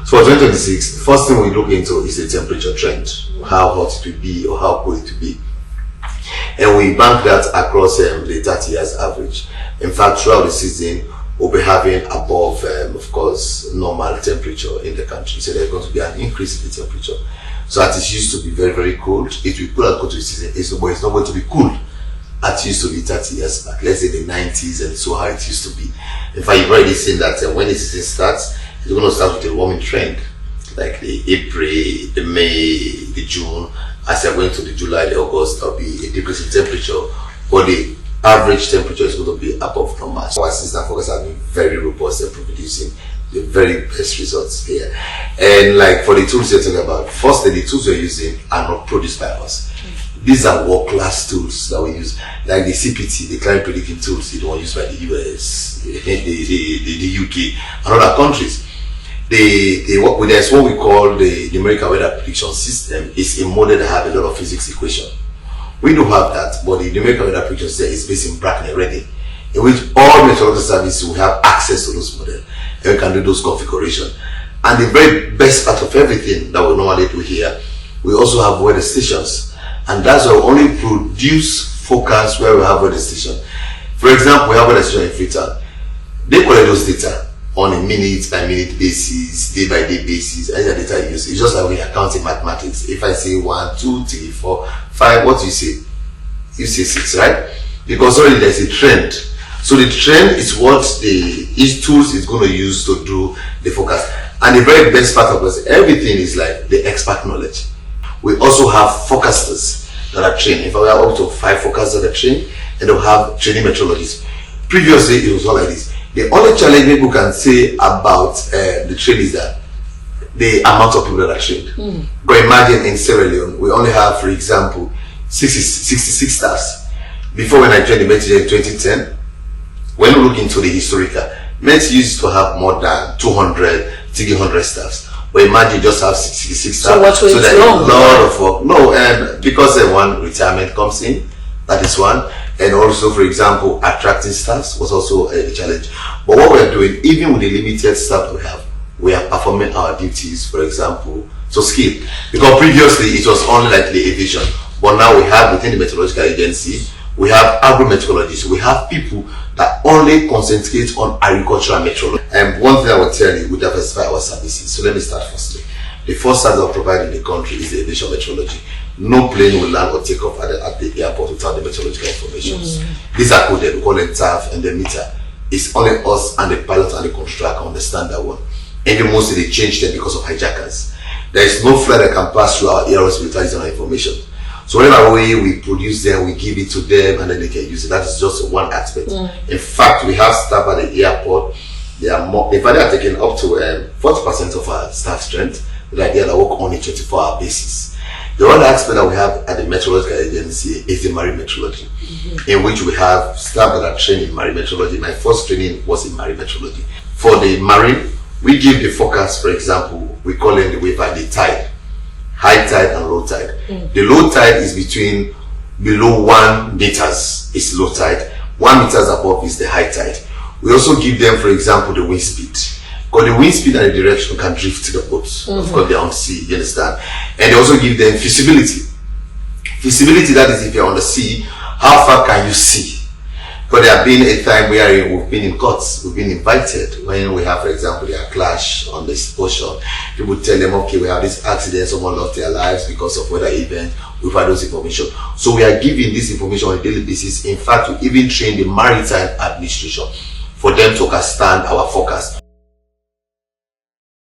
So for 2026, the first thing we look into is the temperature trend, how hot it will be or how cold it will be. And we bank that across the 30 years average. In fact, throughout the season, we'll be having above, of course, normal temperature in the country. So there's going to be an increase in the temperature. So as it used to be very, very cold, it will cool out to the season. It's not going to be cool as it used to be 30 years back. Let's say the 90s and so how it used to be. In fact, you've already seen that when the season starts, it's going to start with a warming trend, like the April, the May, the June. As you're going to the July, the August, there'll be a decrease in temperature, but the average temperature is going to be above normal. Our assistant focus have been very robust in producing the very best results here. And like for the tools you're talking about, firstly, the tools we're using are not produced by us. These are world-class tools that we use, like the CPT, the climate predicting tools, the one used by the US, the UK, and other countries. There's what we call the numerical weather prediction system. It's a model that has a lot of physics equation. We do have that, but the numerical weather prediction system is based in Bracknell already, in which all meteorological services will have access to those models, and we can do those configurations. And the very best part of everything that we normally do here, we also have weather stations. And that's why we only produce forecasts where we have weather station. For example, we have weather station in Freetown. They collect those data on a minute by minute basis, day by day basis, any data you use. It's just like when you're counting mathematics. If I say 1, 2, 3, 4, 5, what do you say? You say 6, right? Because already there's a trend. So the trend is what each tools is going to use to do the forecast. And the very best part of this, everything is like the expert knowledge. We also have forecasters that are trained. In fact, we have up to 5 forecasters that are trained, and they'll have training meteorologists. Previously, it was all like this. The only challenge people can say about the training is that the amount of people that are trained. But imagine in Sierra Leone, we only have, for example, 66 staffs. Before, when I joined the Met in 2010, when we look into the historical, Met used to have more than 200, 300 staffs. But imagine you just have 66 staff. So what there's a lot of work. No, and because one retirement comes in, that is one. And also, for example, attracting staffs was also a challenge. But what we're doing, even with the limited staff that we are performing our duties, for example, to scale. Because previously it was only like the aviation. But now we have within the meteorological agency, we have agrometeorologists, we have people that only concentrate on agricultural meteorology. And one thing I will tell you, we diversify our services. So let me start firstly. The first service I'll provide in the country is the aviation meteorology. No plane will land or take off at the airport without the meteorological information. These are coded, we call them TAF and the meter. It's only us and the pilot and the constructor understand that one. And mostly they change them because of hijackers. There is no flight that can pass through our areas without using our information. So whatever way we produce them, we give it to them and then they can use it. That is just one aspect. In fact, we have staff at the airport. They are taking up to 40% of our staff strength. The idea that work on a 24-hour basis. The other aspect that we have at the meteorological agency is the marine meteorology, in which we have staff that are trained in marine meteorology. My first training was in marine meteorology. For the marine, we give the forecast, for example, we call them the wave and the tide. High tide and low tide. The low tide is below 1 meters is low tide. 1 meters above is the high tide. We also give them, for example, the wind speed. Because the wind speed and the direction can drift the boats. Of course, they're on sea, you understand? And they also give them visibility. Visibility, that is if you're on the sea, how far can you see? But there have been a time where we've been in courts, we've been invited when we have, for example, a clash on this ocean. People tell them, okay, we have this accident, someone lost their lives because of weather event, we've had those information. So we are giving this information on a daily basis. In fact, we even train the maritime administration for them to understand our forecast.